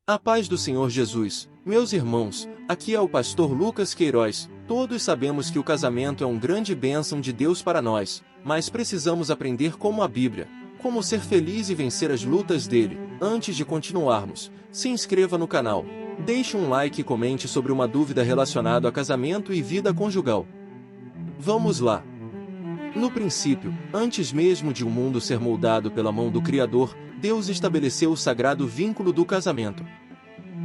A paz do Senhor Jesus, meus irmãos, aqui é o pastor Lucas Queiroz. Todos sabemos que o casamento é uma grande bênção de Deus para nós, mas precisamos aprender como a Bíblia, como ser feliz e vencer as lutas dele. Antes de continuarmos, se inscreva no canal, deixe um like e comente sobre uma dúvida relacionada a casamento e vida conjugal. Vamos lá! No princípio, antes mesmo de o mundo ser moldado pela mão do Criador, Deus estabeleceu o sagrado vínculo do casamento.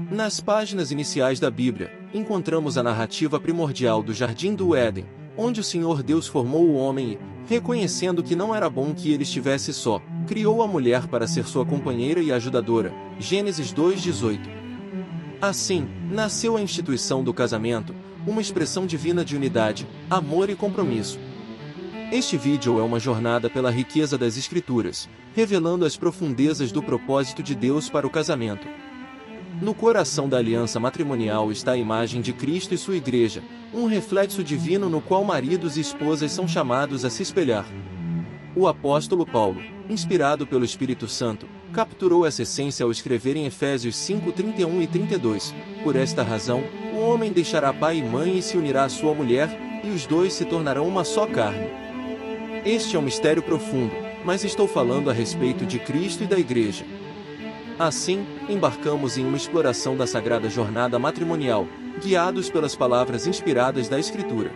Nas páginas iniciais da Bíblia, encontramos a narrativa primordial do Jardim do Éden, onde o Senhor Deus formou o homem e, reconhecendo que não era bom que ele estivesse só, criou a mulher para ser sua companheira e ajudadora. Gênesis 2:18. Assim, nasceu a instituição do casamento, uma expressão divina de unidade, amor e compromisso. Este vídeo é uma jornada pela riqueza das Escrituras, revelando as profundezas do propósito de Deus para o casamento. No coração da aliança matrimonial está a imagem de Cristo e sua igreja, um reflexo divino no qual maridos e esposas são chamados a se espelhar. O apóstolo Paulo, inspirado pelo Espírito Santo, capturou essa essência ao escrever em Efésios 5:31 e 32. Por esta razão, o homem deixará pai e mãe e se unirá à sua mulher, e os dois se tornarão uma só carne. Este é um mistério profundo, mas estou falando a respeito de Cristo e da Igreja. Assim, embarcamos em uma exploração da sagrada jornada matrimonial, guiados pelas palavras inspiradas da Escritura.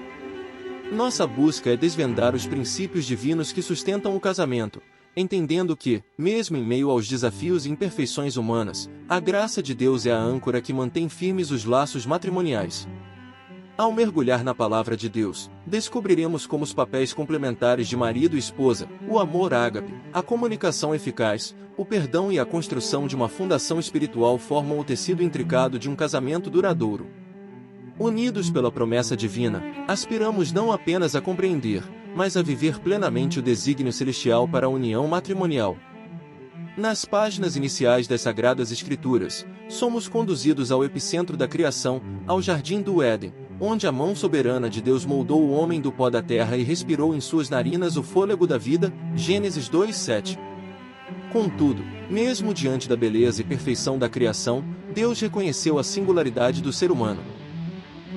Nossa busca é desvendar os princípios divinos que sustentam o casamento, entendendo que, mesmo em meio aos desafios e imperfeições humanas, a graça de Deus é a âncora que mantém firmes os laços matrimoniais. Ao mergulhar na palavra de Deus, descobriremos como os papéis complementares de marido e esposa, o amor ágape, a comunicação eficaz, o perdão e a construção de uma fundação espiritual formam o tecido intricado de um casamento duradouro. Unidos pela promessa divina, aspiramos não apenas a compreender, mas a viver plenamente o desígnio celestial para a união matrimonial. Nas páginas iniciais das Sagradas Escrituras, somos conduzidos ao epicentro da criação, ao Jardim do Éden, onde a mão soberana de Deus moldou o homem do pó da terra e respirou em suas narinas o fôlego da vida. Gênesis 2:7. Contudo, mesmo diante da beleza e perfeição da criação, Deus reconheceu a singularidade do ser humano.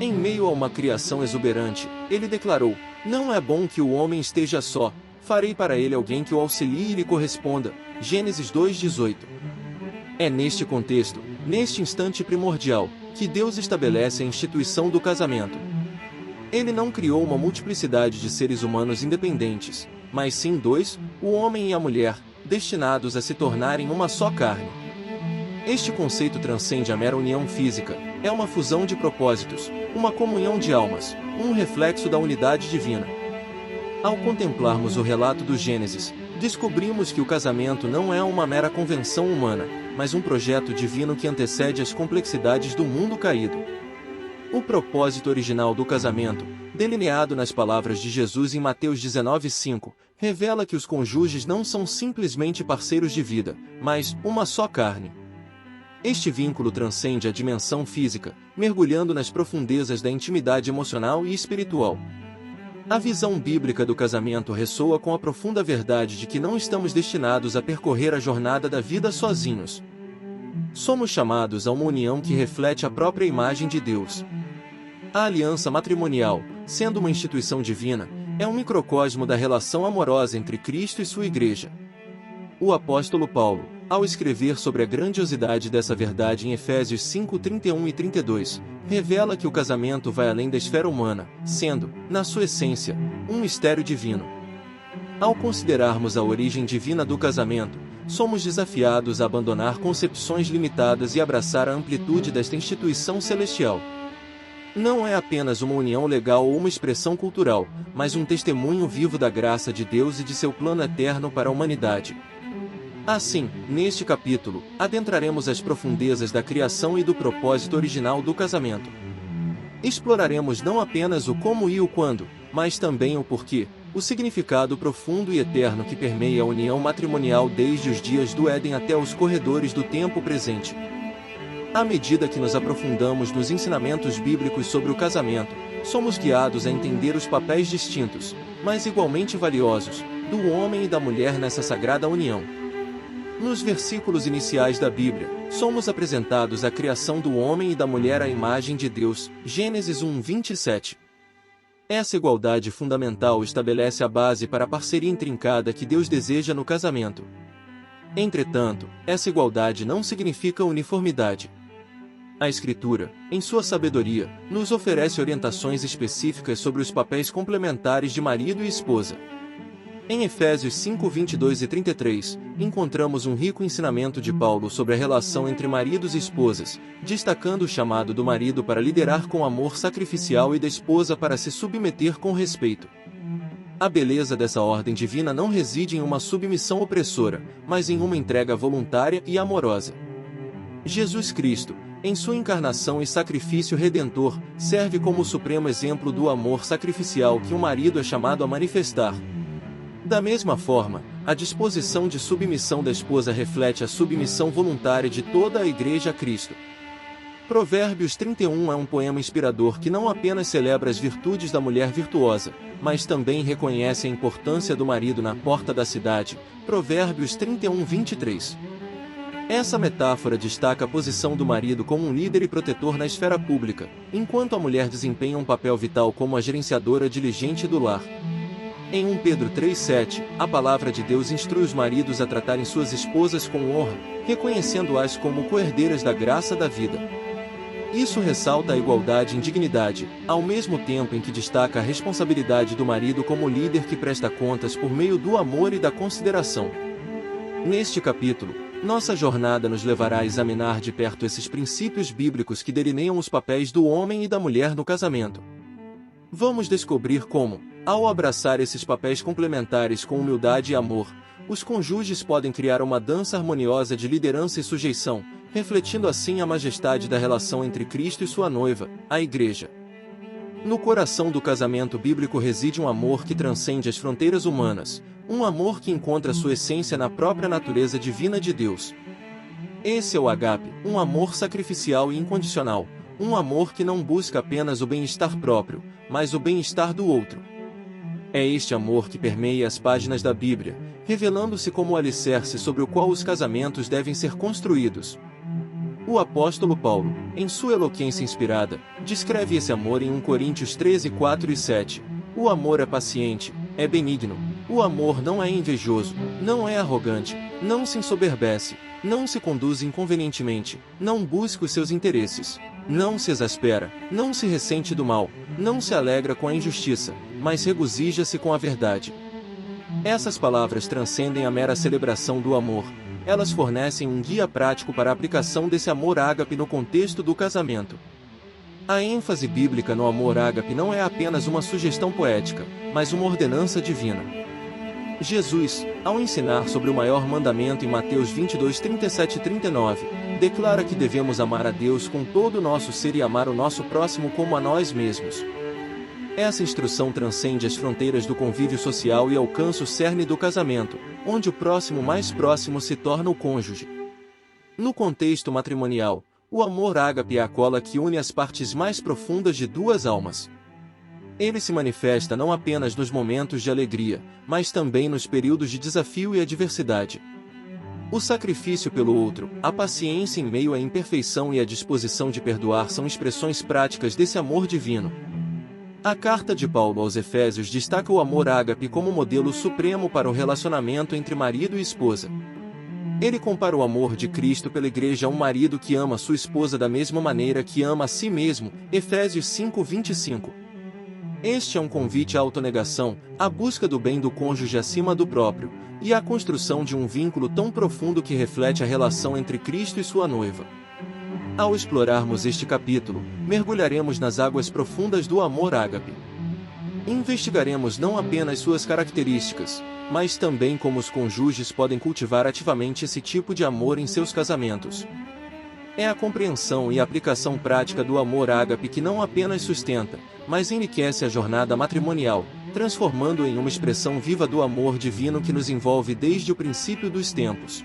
Em meio a uma criação exuberante, ele declarou: "Não é bom que o homem esteja só, farei para ele alguém que o auxilie e lhe corresponda." Gênesis 2:18. É neste contexto, neste instante primordial, que Deus estabelece a instituição do casamento. Ele não criou uma multiplicidade de seres humanos independentes, mas sim dois, o homem e a mulher, destinados a se tornarem uma só carne. Este conceito transcende a mera união física, é uma fusão de propósitos, uma comunhão de almas, um reflexo da unidade divina. Ao contemplarmos o relato do Gênesis, descobrimos que o casamento não é uma mera convenção humana, mas um projeto divino que antecede as complexidades do mundo caído. O propósito original do casamento, delineado nas palavras de Jesus em Mateus 19:5, revela que os cônjuges não são simplesmente parceiros de vida, mas uma só carne. Este vínculo transcende a dimensão física, mergulhando nas profundezas da intimidade emocional e espiritual. A visão bíblica do casamento ressoa com a profunda verdade de que não estamos destinados a percorrer a jornada da vida sozinhos. Somos chamados a uma união que reflete a própria imagem de Deus. A aliança matrimonial, sendo uma instituição divina, é um microcosmo da relação amorosa entre Cristo e sua Igreja. O apóstolo Paulo, ao escrever sobre a grandiosidade dessa verdade em Efésios 5:31 e 32, revela que o casamento vai além da esfera humana, sendo, na sua essência, um mistério divino. Ao considerarmos a origem divina do casamento, somos desafiados a abandonar concepções limitadas e abraçar a amplitude desta instituição celestial. Não é apenas uma união legal ou uma expressão cultural, mas um testemunho vivo da graça de Deus e de seu plano eterno para a humanidade. Assim, neste capítulo, adentraremos as profundezas da criação e do propósito original do casamento. Exploraremos não apenas o como e o quando, mas também o porquê, o significado profundo e eterno que permeia a união matrimonial desde os dias do Éden até os corredores do tempo presente. À medida que nos aprofundamos nos ensinamentos bíblicos sobre o casamento, somos guiados a entender os papéis distintos, mas igualmente valiosos, do homem e da mulher nessa sagrada união. Nos versículos iniciais da Bíblia, Somos apresentados à criação do homem e da mulher à imagem de Deus, Gênesis 1:27. Essa igualdade fundamental estabelece a base para a parceria intrincada que Deus deseja no casamento. Entretanto, essa igualdade não significa uniformidade. A Escritura, em sua sabedoria, nos oferece orientações específicas sobre os papéis complementares de marido e esposa. Em Efésios 5:22 e 33, encontramos um rico ensinamento de Paulo sobre a relação entre maridos e esposas, destacando o chamado do marido para liderar com amor sacrificial e da esposa para se submeter com respeito. A beleza dessa ordem divina não reside em uma submissão opressora, mas em uma entrega voluntária e amorosa. Jesus Cristo, em sua encarnação e sacrifício redentor, serve como o supremo exemplo do amor sacrificial que um marido é chamado a manifestar. Da mesma forma, a disposição de submissão da esposa reflete a submissão voluntária de toda a Igreja a Cristo. Provérbios 31 é um poema inspirador que não apenas celebra as virtudes da mulher virtuosa, mas também reconhece a importância do marido na porta da cidade. Provérbios 31:23. Essa metáfora destaca a posição do marido como um líder e protetor na esfera pública, enquanto a mulher desempenha um papel vital como a gerenciadora diligente do lar. Em 1 Pedro 3:7, a palavra de Deus instrui os maridos a tratarem suas esposas com honra, reconhecendo-as como co-herdeiras da graça da vida. Isso ressalta a igualdade em dignidade, ao mesmo tempo em que destaca a responsabilidade do marido como líder que presta contas por meio do amor e da consideração. Neste capítulo, nossa jornada nos levará a examinar de perto esses princípios bíblicos que delineiam os papéis do homem e da mulher no casamento. Vamos descobrir como, ao abraçar esses papéis complementares com humildade e amor, os cônjuges podem criar uma dança harmoniosa de liderança e sujeição, refletindo assim a majestade da relação entre Cristo e sua noiva, a Igreja. No coração do casamento bíblico reside um amor que transcende as fronteiras humanas, um amor que encontra sua essência na própria natureza divina de Deus. Esse é o ágape, um amor sacrificial e incondicional, um amor que não busca apenas o bem-estar próprio, mas o bem-estar do outro. É este amor que permeia as páginas da Bíblia, revelando-se como o alicerce sobre o qual os casamentos devem ser construídos. O apóstolo Paulo, em sua eloquência inspirada, descreve esse amor em 1 Coríntios 13:4 e 7. O amor é paciente, é benigno. O amor não é invejoso, não é arrogante, não se ensoberbece, não se conduz inconvenientemente, não busca os seus interesses, não se exaspera, não se ressente do mal, não se alegra com a injustiça, mas regozija-se com a verdade. Essas palavras transcendem a mera celebração do amor. Elas fornecem um guia prático para a aplicação desse amor ágape no contexto do casamento. A ênfase bíblica no amor ágape não é apenas uma sugestão poética, mas uma ordenança divina. Jesus, ao ensinar sobre o maior mandamento em Mateus 22:37 e 39, declara que devemos amar a Deus com todo o nosso ser e amar o nosso próximo como a nós mesmos. Essa instrução transcende as fronteiras do convívio social e alcança o cerne do casamento, onde o próximo mais próximo se torna o cônjuge. No contexto matrimonial, o amor ágape é a cola que une as partes mais profundas de duas almas. Ele se manifesta não apenas nos momentos de alegria, mas também nos períodos de desafio e adversidade. O sacrifício pelo outro, a paciência em meio à imperfeição e a disposição de perdoar são expressões práticas desse amor divino. A carta de Paulo aos Efésios destaca o amor ágape como modelo supremo para o relacionamento entre marido e esposa. Ele compara o amor de Cristo pela Igreja a um marido que ama sua esposa da mesma maneira que ama a si mesmo, Efésios 5:25. Este é um convite à autonegação, à busca do bem do cônjuge acima do próprio, e à construção de um vínculo tão profundo que reflete a relação entre Cristo e sua noiva. Ao explorarmos este capítulo, mergulharemos nas águas profundas do amor ágape. Investigaremos não apenas suas características, mas também como os cônjuges podem cultivar ativamente esse tipo de amor em seus casamentos. É a compreensão e a aplicação prática do amor ágape que não apenas sustenta, mas enriquece a jornada matrimonial, transformando-o em uma expressão viva do amor divino que nos envolve desde o princípio dos tempos.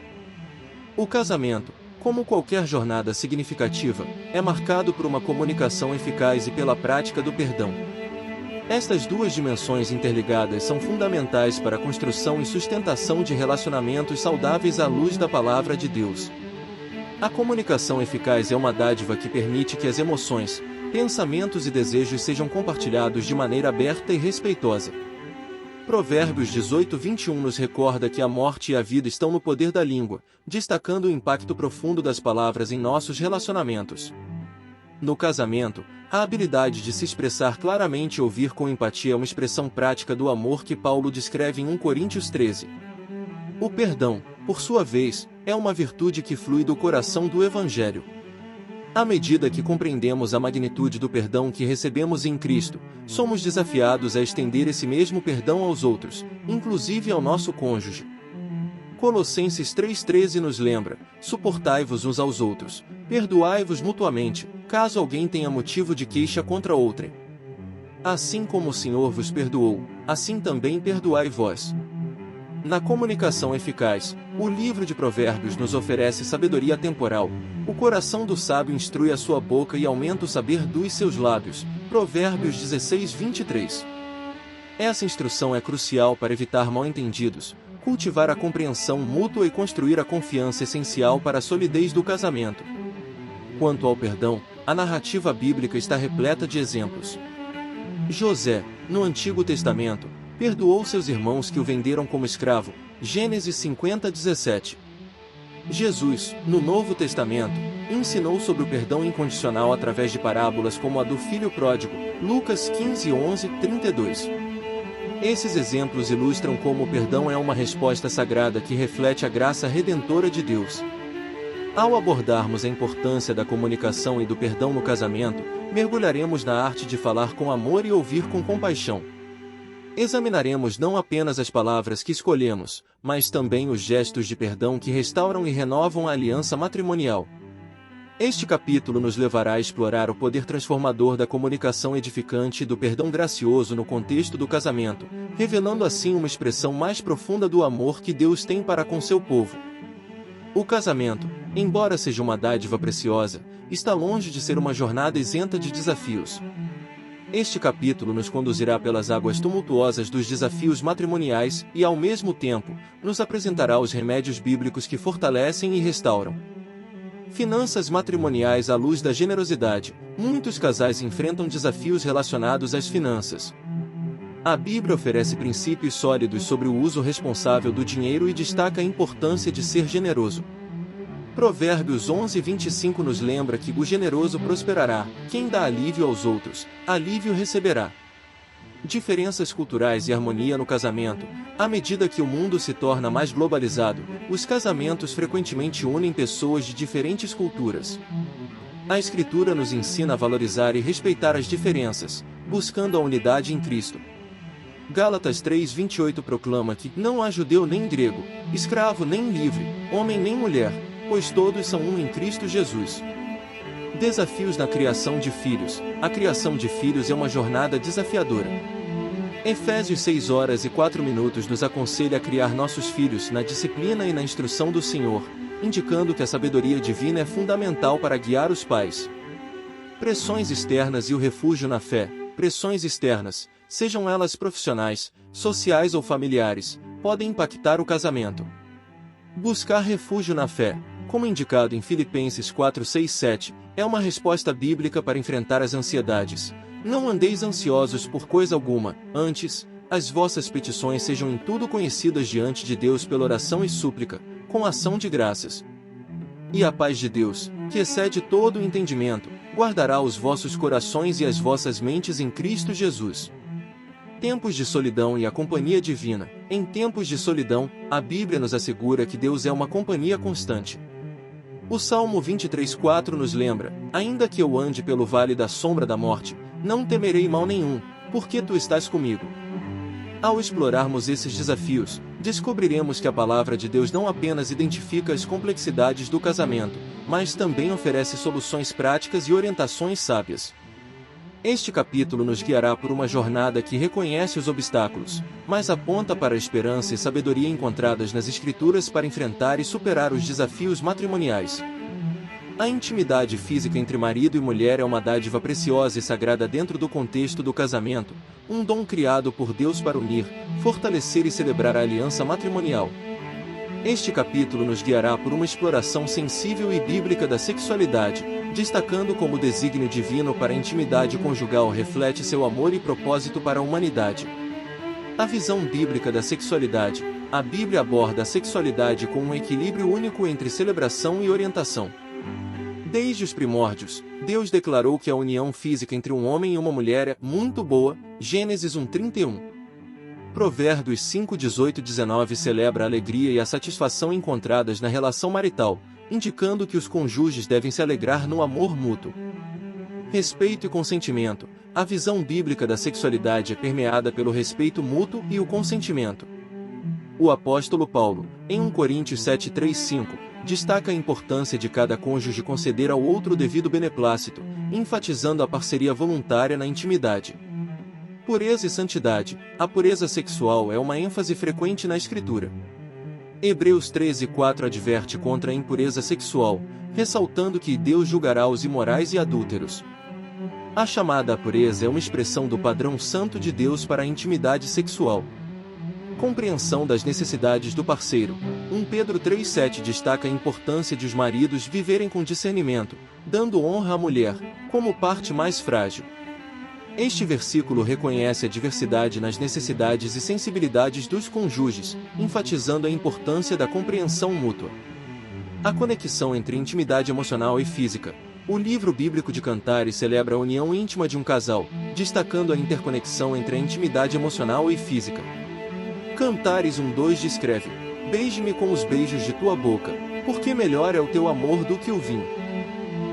O casamento, como qualquer jornada significativa, é marcado por uma comunicação eficaz e pela prática do perdão. Estas duas dimensões interligadas são fundamentais para a construção e sustentação de relacionamentos saudáveis à luz da Palavra de Deus. A comunicação eficaz é uma dádiva que permite que as emoções, pensamentos e desejos sejam compartilhados de maneira aberta e respeitosa. Provérbios 18:21 nos recorda que a morte e a vida estão no poder da língua, destacando o impacto profundo das palavras em nossos relacionamentos. No casamento, a habilidade de se expressar claramente e ouvir com empatia é uma expressão prática do amor que Paulo descreve em 1 Coríntios 13. O perdão, por sua vez, é uma virtude que flui do coração do Evangelho. À medida que compreendemos a magnitude do perdão que recebemos em Cristo, somos desafiados a estender esse mesmo perdão aos outros, inclusive ao nosso cônjuge. Colossenses 3,13 nos lembra: suportai-vos uns aos outros, perdoai-vos mutuamente, caso alguém tenha motivo de queixa contra outrem. Assim como o Senhor vos perdoou, assim também perdoai vós. Na comunicação eficaz, o livro de Provérbios nos oferece sabedoria temporal. O coração do sábio instrui a sua boca e aumenta o saber dos seus lábios. Provérbios 16:23. Essa instrução é crucial para evitar mal-entendidos, cultivar a compreensão mútua e construir a confiança essencial para a solidez do casamento. Quanto ao perdão, a narrativa bíblica está repleta de exemplos. José, no Antigo Testamento, perdoou seus irmãos que o venderam como escravo. Gênesis 50:17. Jesus, no Novo Testamento, ensinou sobre o perdão incondicional através de parábolas como a do filho pródigo. Lucas 15:11-32. Esses exemplos ilustram como o perdão é uma resposta sagrada que reflete a graça redentora de Deus. Ao abordarmos a importância da comunicação e do perdão no casamento, mergulharemos na arte de falar com amor e ouvir com compaixão. Examinaremos não apenas as palavras que escolhemos, mas também os gestos de perdão que restauram e renovam a aliança matrimonial. Este capítulo nos levará a explorar o poder transformador da comunicação edificante e do perdão gracioso no contexto do casamento, revelando assim uma expressão mais profunda do amor que Deus tem para com seu povo. O casamento, embora seja uma dádiva preciosa, está longe de ser uma jornada isenta de desafios. Este capítulo nos conduzirá pelas águas tumultuosas dos desafios matrimoniais e, ao mesmo tempo, nos apresentará os remédios bíblicos que fortalecem e restauram. Finanças matrimoniais à luz da generosidade. Muitos casais enfrentam desafios relacionados às finanças. A Bíblia oferece princípios sólidos sobre o uso responsável do dinheiro e destaca a importância de ser generoso. Provérbios 11:25 nos lembra que o generoso prosperará, quem dá alívio aos outros, alívio receberá. Diferenças culturais e harmonia no casamento. À medida que o mundo se torna mais globalizado, os casamentos frequentemente unem pessoas de diferentes culturas. A Escritura nos ensina a valorizar e respeitar as diferenças, buscando a unidade em Cristo. Gálatas 3:28 proclama que não há judeu nem grego, escravo nem livre, homem nem mulher, pois todos são um em Cristo Jesus. Desafios na criação de filhos. A criação de filhos é uma jornada desafiadora. Efésios 6:04 nos aconselha a criar nossos filhos na disciplina e na instrução do Senhor, indicando que a sabedoria divina é fundamental para guiar os pais. Pressões externas e o refúgio na fé. Pressões externas, sejam elas profissionais, sociais ou familiares, podem impactar o casamento. Buscar refúgio na fé, como indicado em Filipenses 4:6-7, é uma resposta bíblica para enfrentar as ansiedades. Não andeis ansiosos por coisa alguma, antes, as vossas petições sejam em tudo conhecidas diante de Deus pela oração e súplica, com ação de graças. E a paz de Deus, que excede todo o entendimento, guardará os vossos corações e as vossas mentes em Cristo Jesus. Tempos de solidão e a companhia divina. Em tempos de solidão, a Bíblia nos assegura que Deus é uma companhia constante. O Salmo 23:4 nos lembra: ainda que eu ande pelo vale da sombra da morte, não temerei mal nenhum, porque tu estás comigo. Ao explorarmos esses desafios, descobriremos que a palavra de Deus não apenas identifica as complexidades do casamento, mas também oferece soluções práticas e orientações sábias. Este capítulo nos guiará por uma jornada que reconhece os obstáculos, mas aponta para a esperança e sabedoria encontradas nas Escrituras para enfrentar e superar os desafios matrimoniais. A intimidade física entre marido e mulher é uma dádiva preciosa e sagrada dentro do contexto do casamento, um dom criado por Deus para unir, fortalecer e celebrar a aliança matrimonial. Este capítulo nos guiará por uma exploração sensível e bíblica da sexualidade, destacando como o desígnio divino para a intimidade conjugal reflete seu amor e propósito para a humanidade. A visão bíblica da sexualidade. A Bíblia aborda a sexualidade com um equilíbrio único entre celebração e orientação. Desde os primórdios, Deus declarou que a união física entre um homem e uma mulher é muito boa, Gênesis 1:31. Provérbios 5:18-19 celebra a alegria e a satisfação encontradas na relação marital, indicando que os cônjuges devem se alegrar no amor mútuo. Respeito e consentimento. A visão bíblica da sexualidade é permeada pelo respeito mútuo e o consentimento. O apóstolo Paulo, em 1 Coríntios 7:3-5, destaca a importância de cada cônjuge conceder ao outro o devido beneplácito, enfatizando a parceria voluntária na intimidade. Pureza e santidade. A pureza sexual é uma ênfase frequente na Escritura. Hebreus 13:4 adverte contra a impureza sexual, ressaltando que Deus julgará os imorais e adúlteros. A chamada à pureza é uma expressão do padrão santo de Deus para a intimidade sexual. Compreensão das necessidades do parceiro. 1 Pedro 3:7 destaca a importância de os maridos viverem com discernimento, dando honra à mulher, como parte mais frágil. Este versículo reconhece a diversidade nas necessidades e sensibilidades dos cônjuges, enfatizando a importância da compreensão mútua. A conexão entre intimidade emocional e física. O livro bíblico de Cantares celebra a união íntima de um casal, destacando a interconexão entre a intimidade emocional e física. Cantares 1:2 descreve: Beije-me com os beijos de tua boca, porque melhor é o teu amor do que o vinho.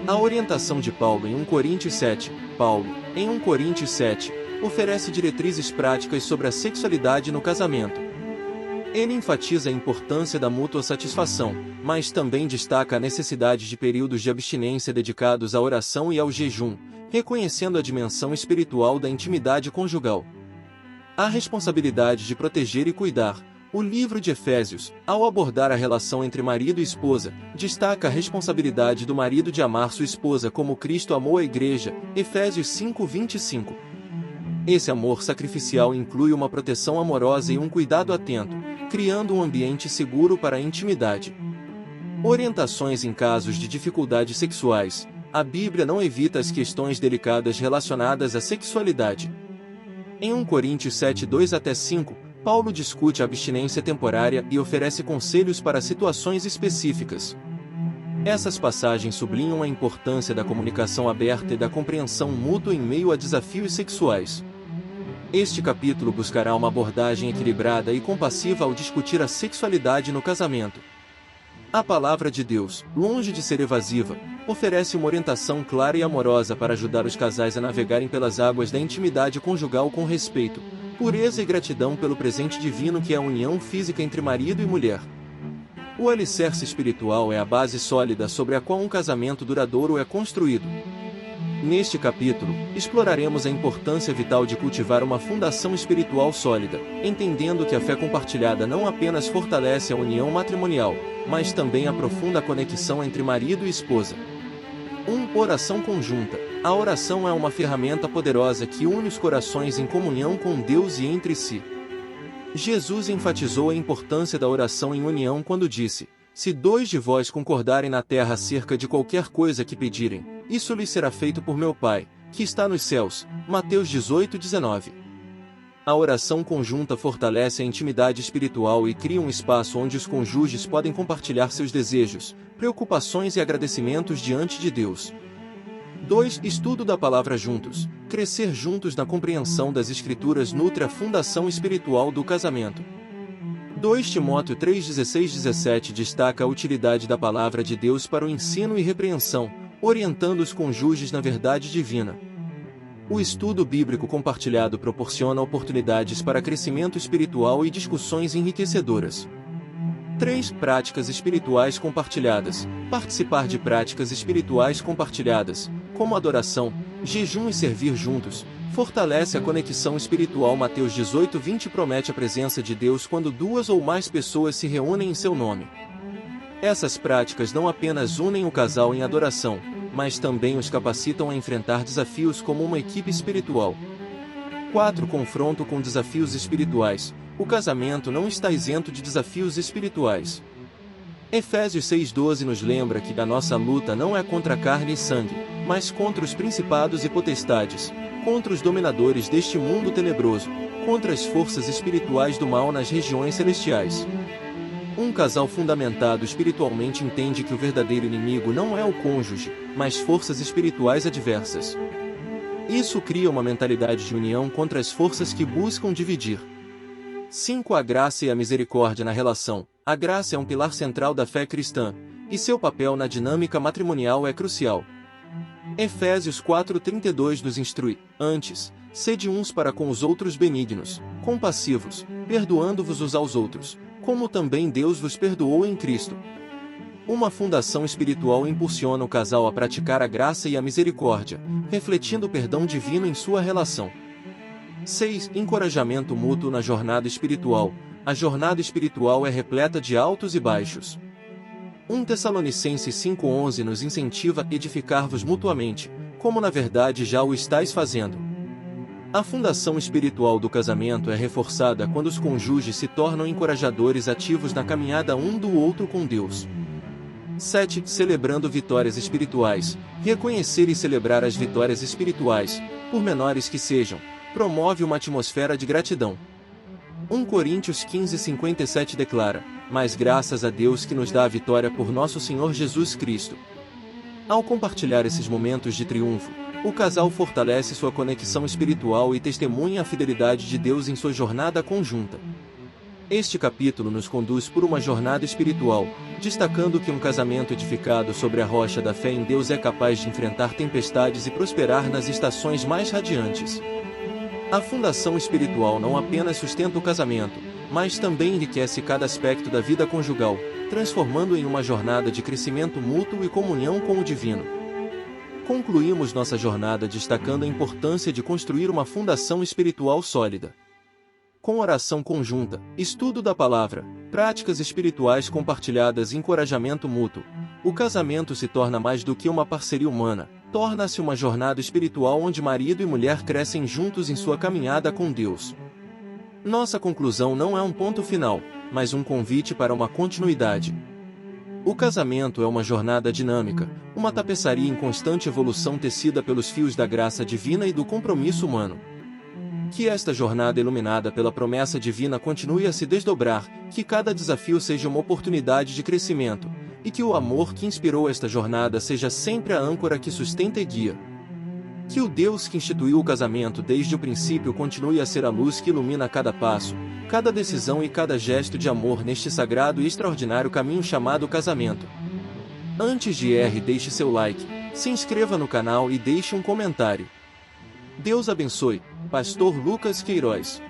A orientação de Paulo em 1 Coríntios 7. Paulo, em 1 Coríntios 7, oferece diretrizes práticas sobre a sexualidade no casamento. Ele enfatiza a importância da mútua satisfação, mas também destaca a necessidade de períodos de abstinência dedicados à oração e ao jejum, reconhecendo a dimensão espiritual da intimidade conjugal. A responsabilidade de proteger e cuidar. O livro de Efésios, ao abordar a relação entre marido e esposa, destaca a responsabilidade do marido de amar sua esposa como Cristo amou a igreja, Efésios 5:25. Esse amor sacrificial inclui uma proteção amorosa e um cuidado atento, criando um ambiente seguro para a intimidade. Orientações em casos de dificuldades sexuais. A Bíblia não evita as questões delicadas relacionadas à sexualidade. Em 1 Coríntios 7:2-5, Paulo discute a abstinência temporária e oferece conselhos para situações específicas. Essas passagens sublinham a importância da comunicação aberta e da compreensão mútua em meio a desafios sexuais. Este capítulo buscará uma abordagem equilibrada e compassiva ao discutir a sexualidade no casamento. A palavra de Deus, longe de ser evasiva, oferece uma orientação clara e amorosa para ajudar os casais a navegarem pelas águas da intimidade conjugal com respeito, pureza e gratidão pelo presente divino que é a união física entre marido e mulher. O alicerce espiritual é a base sólida sobre a qual um casamento duradouro é construído. Neste capítulo, exploraremos a importância vital de cultivar uma fundação espiritual sólida, entendendo que a fé compartilhada não apenas fortalece a união matrimonial, mas também aprofunda a conexão entre marido e esposa. 1. Oração conjunta. A oração é uma ferramenta poderosa que une os corações em comunhão com Deus e entre si. Jesus enfatizou a importância da oração em união quando disse: Se dois de vós concordarem na terra acerca de qualquer coisa que pedirem, isso lhes será feito por meu Pai, que está nos céus. Mateus 18:19. A oração conjunta fortalece a intimidade espiritual e cria um espaço onde os cônjuges podem compartilhar seus desejos, preocupações e agradecimentos diante de Deus. 2. Estudo da palavra juntos. Crescer juntos na compreensão das Escrituras nutre a fundação espiritual do casamento. 2 Timóteo 3:16-17 destaca a utilidade da palavra de Deus para o ensino e repreensão, orientando os cônjuges na verdade divina. O estudo bíblico compartilhado proporciona oportunidades para crescimento espiritual e discussões enriquecedoras. 3. Práticas espirituais compartilhadas. Participar de práticas espirituais compartilhadas, como adoração, jejum e servir juntos, fortalece a conexão espiritual. Mateus 18:20 promete a presença de Deus quando duas ou mais pessoas se reúnem em seu nome. Essas práticas não apenas unem o casal em adoração, mas também os capacitam a enfrentar desafios como uma equipe espiritual. 4. Confronto com desafios espirituais. O casamento não está isento de desafios espirituais. Efésios 6,12 nos lembra que a nossa luta não é contra carne e sangue, mas contra os principados e potestades, contra os dominadores deste mundo tenebroso, contra as forças espirituais do mal nas regiões celestiais. Um casal fundamentado espiritualmente entende que o verdadeiro inimigo não é o cônjuge, mas forças espirituais adversas. Isso cria uma mentalidade de união contra as forças que buscam dividir. 5. A graça e a misericórdia na relação. A graça é um pilar central da fé cristã, e seu papel na dinâmica matrimonial é crucial. Efésios 4,32 nos instrui: antes, sede uns para com os outros benignos, compassivos, perdoando-vos uns aos outros, como também Deus vos perdoou em Cristo. Uma fundação espiritual impulsiona o casal a praticar a graça e a misericórdia, refletindo o perdão divino em sua relação. 6. Encorajamento mútuo na jornada espiritual. A jornada espiritual é repleta de altos e baixos. 1 Tessalonicenses 5,11 nos incentiva a edificar-vos mutuamente, como na verdade já o estáis fazendo. A fundação espiritual do casamento é reforçada quando os cônjuges se tornam encorajadores ativos na caminhada um do outro com Deus. 7. Celebrando vitórias espirituais. Reconhecer e celebrar as vitórias espirituais, por menores que sejam, promove uma atmosfera de gratidão. 1 Coríntios 15:57 declara: mas graças a Deus que nos dá a vitória por nosso Senhor Jesus Cristo. Ao compartilhar esses momentos de triunfo, o casal fortalece sua conexão espiritual e testemunha a fidelidade de Deus em sua jornada conjunta. Este capítulo nos conduz por uma jornada espiritual, destacando que um casamento edificado sobre a rocha da fé em Deus é capaz de enfrentar tempestades e prosperar nas estações mais radiantes. A fundação espiritual não apenas sustenta o casamento, mas também enriquece cada aspecto da vida conjugal, transformando em uma jornada de crescimento mútuo e comunhão com o divino. Concluímos nossa jornada destacando a importância de construir uma fundação espiritual sólida. Com oração conjunta, estudo da palavra, práticas espirituais compartilhadas e encorajamento mútuo, o casamento se torna mais do que uma parceria humana, torna-se uma jornada espiritual onde marido e mulher crescem juntos em sua caminhada com Deus. Nossa conclusão não é um ponto final, mas um convite para uma continuidade. O casamento é uma jornada dinâmica, uma tapeçaria em constante evolução tecida pelos fios da graça divina e do compromisso humano. Que esta jornada iluminada pela promessa divina continue a se desdobrar, que cada desafio seja uma oportunidade de crescimento, e que o amor que inspirou esta jornada seja sempre a âncora que sustenta e guia. Que o Deus que instituiu o casamento desde o princípio continue a ser a luz que ilumina cada passo, cada decisão e cada gesto de amor neste sagrado e extraordinário caminho chamado casamento. Antes de ir, deixe seu like, se inscreva no canal e deixe um comentário. Deus abençoe. Pastor Lucas Queiroz.